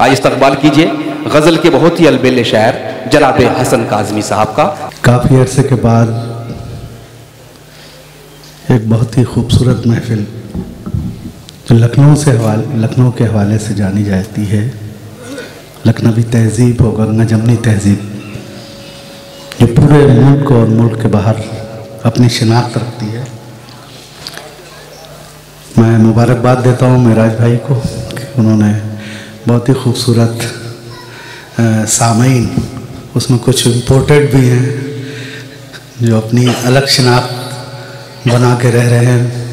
आज इस्तकबाल कीजिए गज़ल के बहुत ही अलबेले शायर जनाब हसन काज़मी साहब का। काफ़ी अरसे के बाद एक बहुत ही खूबसूरत महफिल जो लखनऊ के हवाले से जानी जाती है, लखनवी तहज़ीब और गंगा जमनी तहज़ीब, जो पूरे मुल्क और मुल्क के बाहर अपनी शिनाख्त रखती है। मैं मुबारकबाद देता हूँ मेराज भाई को कि उन्होंने बहुत ही खूबसूरत सामईन, उसमें कुछ इम्पोर्टेड भी हैं जो अपनी अलग शिनाख्त बना के रह रहे हैं।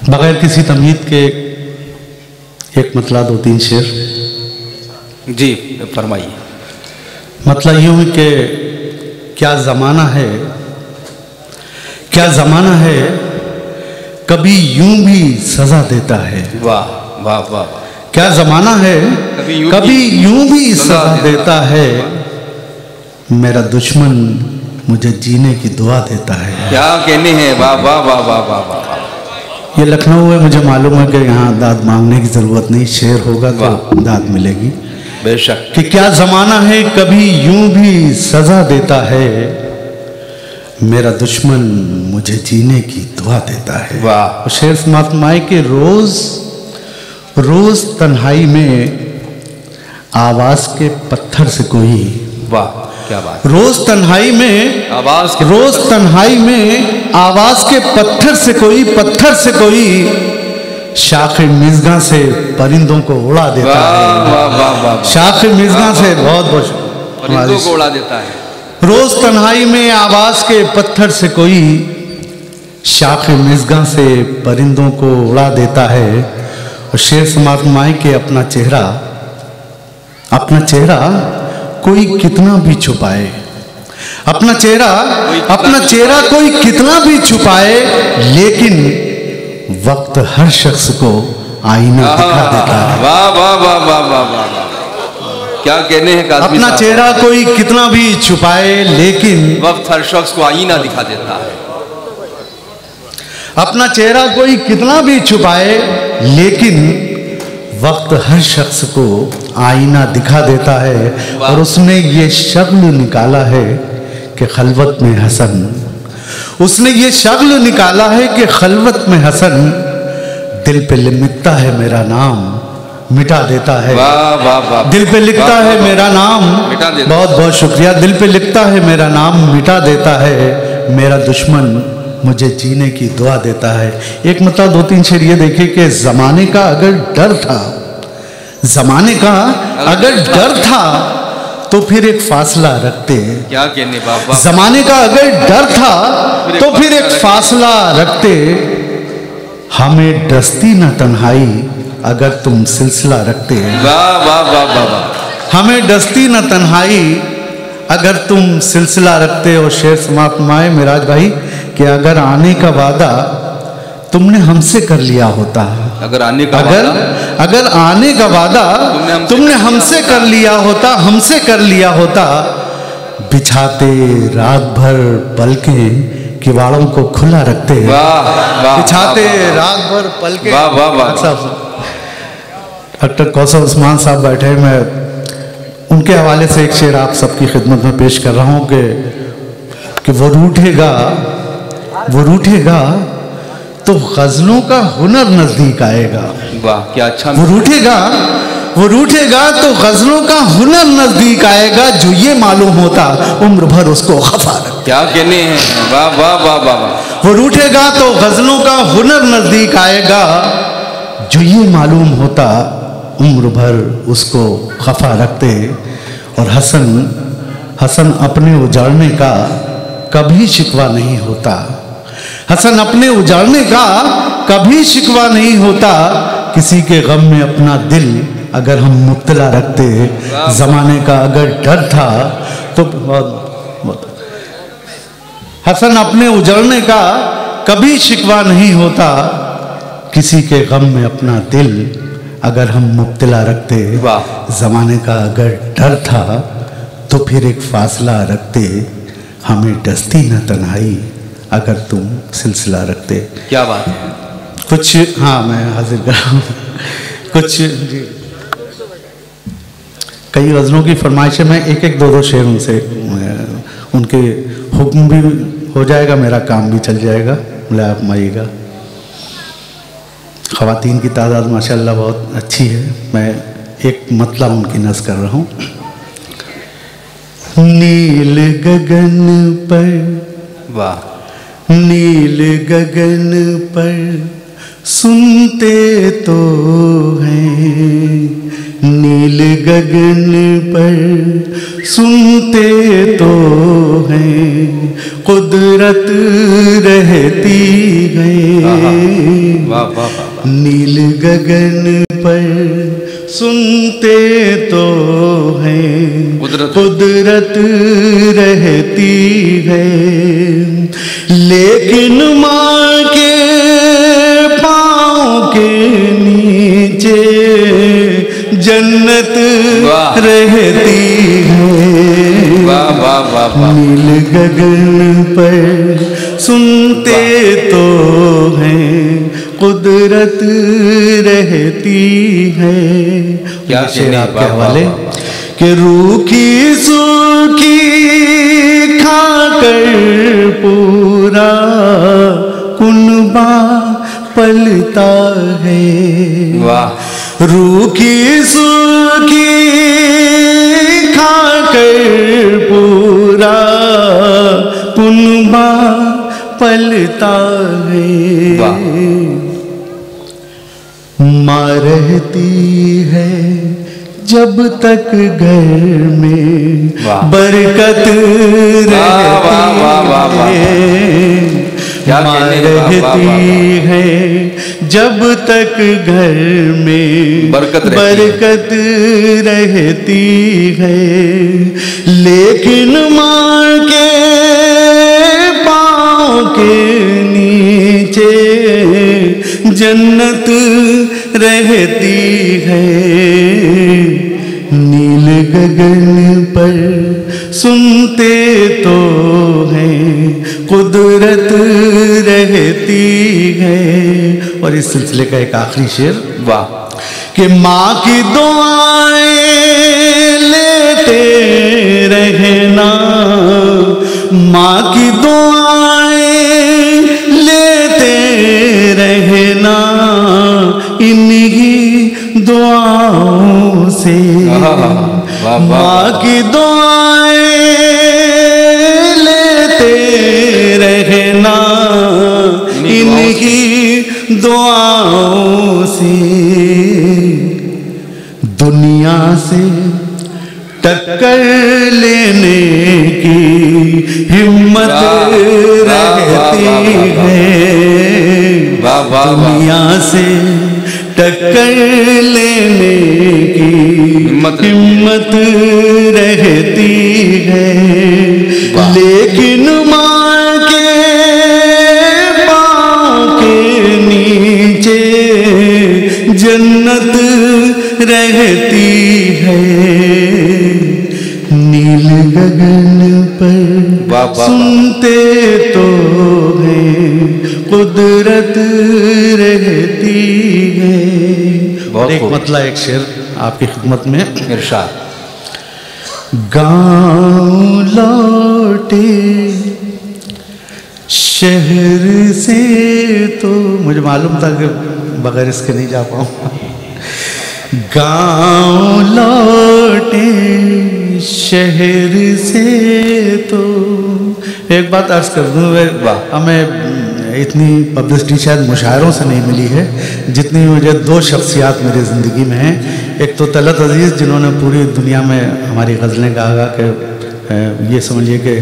बग़ैर किसी तमहीद के एक मतला दो तीन शेर। जी फरमाइए। मतलब यूँ ही कि क्या ज़माना है, क्या ज़माना है, कभी यूं भी सज़ा देता है। वाह वाह वाह। क्या ज़माना है, कभी यूं भी सज़ा देता है, मेरा दुश्मन मुझे जीने की दुआ देता है। क्या कहने हैं, वाह वाह वाह वाह वाह वाह। ये लखनऊ है, मुझे मालूम है कि यहाँ दाद मांगने की ज़रूरत नहीं, शेर होगा तो दाद मिलेगी बेशक। कि क्या ज़माना है, कभी यूं भी सज़ा देता है, मेरा दुश्मन मुझे जीने की दुआ देता है। वाह। शेर समाप्त माए के रोज तन्हाई में आवाज के पत्थर से कोई, वाह क्या बात। रोज तन्हाई में आवाज के पत्थर से कोई शाख मिज़गा से परिंदों को उड़ा देता है। शाख मिज़गा से बहुत परिंदों को उड़ा देता है। रोज तन्हाई में आवाज के पत्थर से कोई शाख मिज़गा से परिंदों को उड़ा देता है। और शेर समाप्त माए के अपना चेहरा कोई कितना भी छुपाए, अपना चेहरा कोई कितना भी छुपाए, लेकिन वक्त हर शख्स को आईना दिखा देता है। वाह वाह वाह वाह वाह वाह। क्या कहने हैं काज़मी साहब। अपना चेहरा कोई कितना भी छुपाए, लेकिन वक्त हर शख्स को आईना दिखा देता है। अपना चेहरा कोई कितना भी छुपाए, लेकिन वक्त हर शख्स को आईना दिखा देता है। और उसने ये शक्ल निकाला है कि खलवत में हसन, उसने ये शक्ल निकाला है कि खलवत में हसन, दिल पे लिखता है मेरा नाम मिटा देता है। वाह वाह वाह। दिल पे लिखता है मेरा नाम, बहुत बहुत शुक्रिया। दिल पे लिखता है मेरा नाम मिटा देता है, मेरा दुश्मन मुझे जीने की दुआ देता है। एक मतलब दो तीन शेर ये देखे कि जमाने का अगर डर था, जमाने का अगर डर था तो फिर एक फासला रखते। क्या कहने बाबा। जमाने का अगर डर था तो फिर एक फासला रखते, हमें डस्ती न तन्हाई अगर तुम सिलसिला रखते। वाह वाह वाह वाह। हमें डस्ती न तन्हाई अगर तुम सिलसिला रखते। और शेर समाप्त माए मेराज भाई कि अगर आने का वादा तुमने हमसे कर लिया होता, अगर आने का वादा तुमने हमसे कर लिया होता, बिछाते रात भर पलकें किवाड़ों को खुला रखते। बिछाते रात भर पलकें। डॉक्टर कौसर उस्मान साहब बैठे, मैं उनके हवाले से एक शेर आप सबकी खिदमत में पेश कर रहा हूँ कि वो रूठेगा तो गजलों का हुनर नजदीक आएगा। वाह क्या अच्छा। वो रूठेगा तो गजलों का हुनर नजदीक आएगा, जो ये मालूम होता उम्र भर उसको खफा रखता। क्या कहने हैं, वाह वाह वाह वाह। वो रूठेगा तो गजलों का हुनर नजदीक आएगा, जो ये मालूम होता उम्र भर उसको खफा रखते। और हसन अपने उजाड़ने का कभी शिकवा नहीं होता, हसन अपने उजाड़ने का कभी शिकवा नहीं होता, किसी के गम में अपना दिल अगर हम मुब्तला रखते। जमाने का अगर डर था तो हसन अपने उजाड़ने का कभी शिकवा नहीं होता, किसी के गम में अपना दिल अगर हम मुब्तला रखते। जमाने का अगर डर था तो फिर एक फासला रखते, हमें डस्ती न तन्हाई अगर तुम सिलसिला रखते। क्या बात है। कुछ हाँ मैं हाजिर कर रहा हूँ। कुछ कई गज़लों की फरमाइशें, मैं एक एक दो दो शेर उनसे, उनके हुक्म भी हो जाएगा, मेरा काम भी चल जाएगा, बोले आप माइएगा। ख़वातीन की तादाद माशाल्लाह बहुत अच्छी है। मैं एक मतलब उनकी नज़ कर रहा हूँ। नील गगन पर, वाह, नील गगन पर सुनते तो हैं, नील गगन पर सुनते तो हैं, कुदरत रहती है। वाह वाह वाह। नील गगन पर सुनते तो हैं, कुदरत रहती है। लेकिन माँ के पाँव के नीचे जन्नत रहती है। वाह वाह वाह वाह। नील गगन पर सुनते तो हैं, कुदरत रहती है। क्या शेर आपके हवाले कि रूखी सूखी खाकर पूरा कुनबा पलता है। वाह। रूखी सूखी खाकर पूरा कुनबा पलता है। माँ रहती है जब तक घर में बरकत रहती है। माँ रहती है जब तक घर में बरकत रहती है। लेकिन माँ के पाँव के नीचे जन्नत रहती है। नील गगन पर सुनते तो हैं, कुदरत रहती है। और इस सिलसिले का एक आखिरी शेर, वाह, कि माँ की दुआएं लेते रहना, माँ की दुआएं लेते रहना, इन्हीं दुआओं से। माँ की दुआएं लेते रहना, इन्हीं दुआओं से। दुनिया से टक्कर लेने की हिम्मत रहती है। दुनिया से टक्कर लेने की हिम्मत रहती है। लेकिन माँ के पाँव के नीचे जन्नत रहती है। नील गगन पर सुनते तो हैं, कुदरत रहती है। और एक मतला एक शेर आपकी खिदमत में, इरशाद। गाँव लौटे शहर से तो, मुझे मालूम था कि बगैर इसके नहीं जा पाऊँ। गाँव लौटे शहर से तो, एक बात अर्ज कर दूँ, हमें इतनी पब्लिसिटी शायद मुशायरों से नहीं मिली है जितनी मुझे दो शख्सियात मेरी ज़िंदगी में हैं। एक तो तलत अजीज़, जिन्होंने पूरी दुनिया में हमारी गज़लें गा के, ये समझिए कि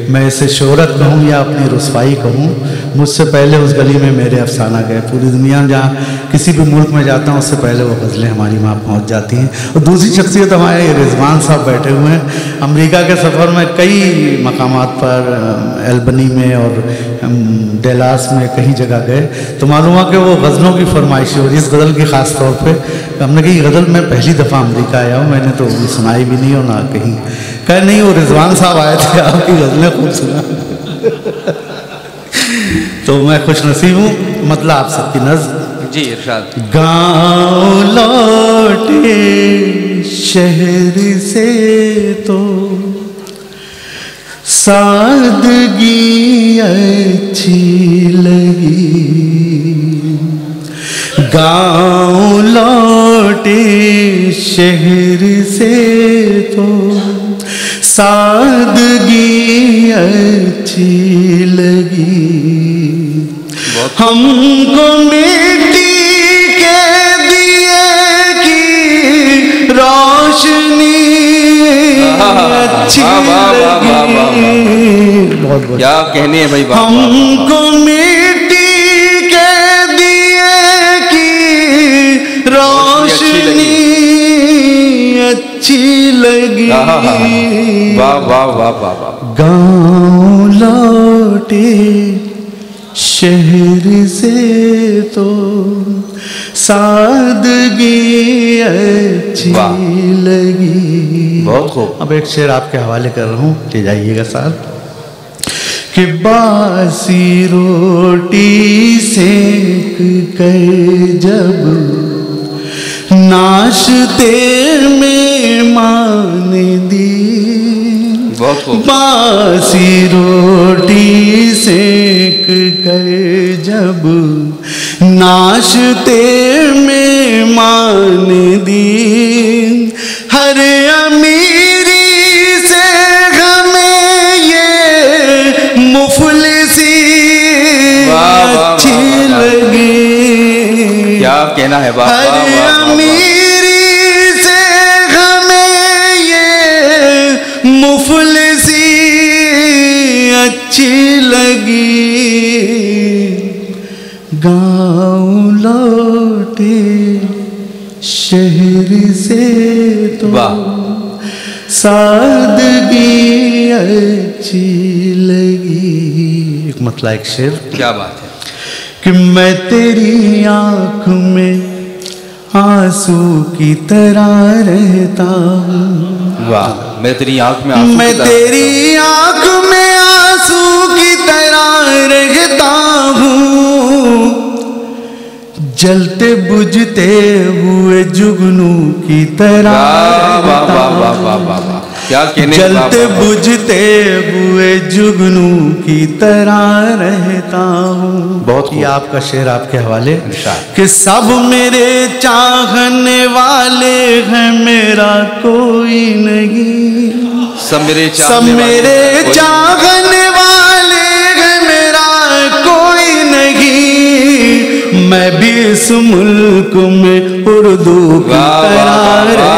मैं इसे शोहरत कहूँ या अपनी रुसवाई कहूँ, मुझसे पहले उस गली में मेरे अफसाना गए। पूरी दुनिया में जहाँ किसी भी मुल्क में जाता हूँ उससे पहले वो गज़लें हमारी वहाँ पहुँच जाती हैं। और दूसरी शख्सियत हमारे रिजवान साहब बैठे हुए हैं। अमेरिका के सफ़र में कई मकामात पर, एल्बनी में और डेलास में कहीं जगह गए तो मालूम हुआ कि वो गज़लों की फरमाइश और इस गज़ल की ख़ास तौर पर हमने कही गज़ल मैं पहली दफ़ा अमेरिका आया हूँ, मैंने तो सुनाई भी नहीं और ना कहीं। कह नहीं, वो रिजवान साहब आए थे, आपकी गज़लें खूब सुना। तो मैं खुश नसीब हूँ। मतलब आप सबकी नज़्म जी इरशाद। गाँव लौटे शहर से तो सादगी अच्छी लगी, गाँव लौटे शहर से तो सादगी अच्छी लगी। हमको मिट्टी के दिए की रोशनी अच्छी लगी। बहुत क्या कहने हैं भाई। हमको मिट्टी के दिए की रोशनी अच्छी लगी। वाह वाह वाह वाह वाह। गाँव लौटे शहर से तो सादगी अच्छी लगी। बहुत खूब। अब एक शेर आपके हवाले कर रहा हूँ, ले जाइएगा साहब। कि बासी रोटी सेक कर जब नाश्ते में मान दी, बासी रोटी सेक कर जब नाश्ते में मान दी, हर अमीरी से हमें ये मुफलिसी अच्छी लगी। क्या कहना है। वाह हर अमीरी से हमें ये मुफलिसी अच्छी लगी। गाँव लौटे शहर से तो सादगी अच्छी लगी। एक मतलब एक शेर। क्या बात है। कि मैं तेरी आँख में आंसू की तरह रहता हूँ। वाह। मैं तेरी आँख में मैं तेरी आँख में आंसू की तरह रहता हूँ, जलते बुझते हुए जुगनू की तरह। क्या कहने। जलते बुझते हुए जुगनू की तरह रहता हूँ। बहुत ये आपका शेर आपके हवाले। कि कि सब मेरे चाहने वाले हैं, मेरा कोई नहीं। सब मेरे चाहने वाले हैं, मेरा कोई नहीं। मैं भी इस मुल्क में उर्दू की तरह रहता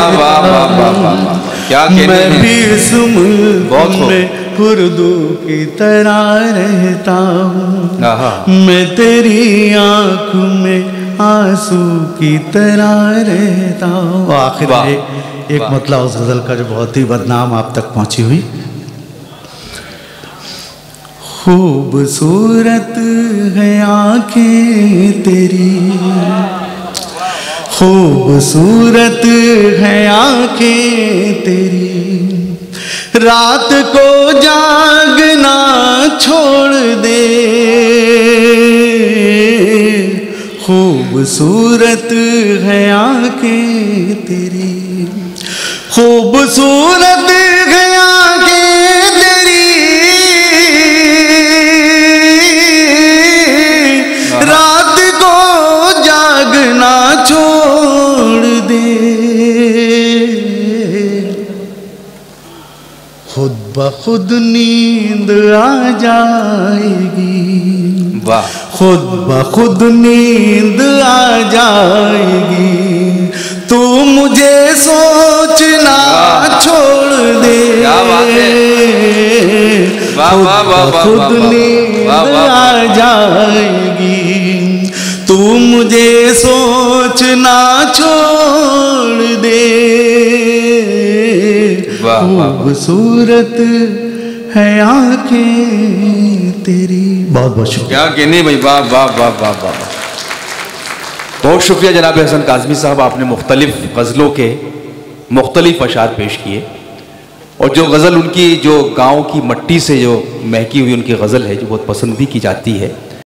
हूँ। मैं भी इस मुल्क में उर्दू की तरह रहता हूँ। मैं तेरी आँख में आंसू की तरह रहता हूँ। आखिर में एक मतलब उस गजल का जो बहुत ही बदनाम आप तक पहुंची हुई। खूबसूरत है आँखें तेरी, खूबसूरत है आँखें तेरी, रात को जागना छोड़ दे। खूबसूरत है आँखें तेरी, खूबसूरत है आँखें तेरी, रात को जागना छोड़ दे। खुद ब खुद नींद आ जाएगी, वाह, खुद ब खुद नींद आ जाएगी। तू मुझे सोचना छोड़ दे। खुद नींद आ जाएगी, तू मुझे सोचना छोड़ दे। खूबसूरत है आँखें तेरी। बहुत बहुत शुक्रिया। क्या कहने भाई, वाह वाह वाह वाह वाह। बहुत शुक्रिया जनाब हसन काज़मी साहब, आपने मुख्तलिफ गज़लों के मुख्तलिफ अशार पेश किए। और जो गज़ल उनकी जो गाँव की मट्टी से जो महकी हुई उनकी गज़ल है, जो बहुत पसंद भी की जाती है।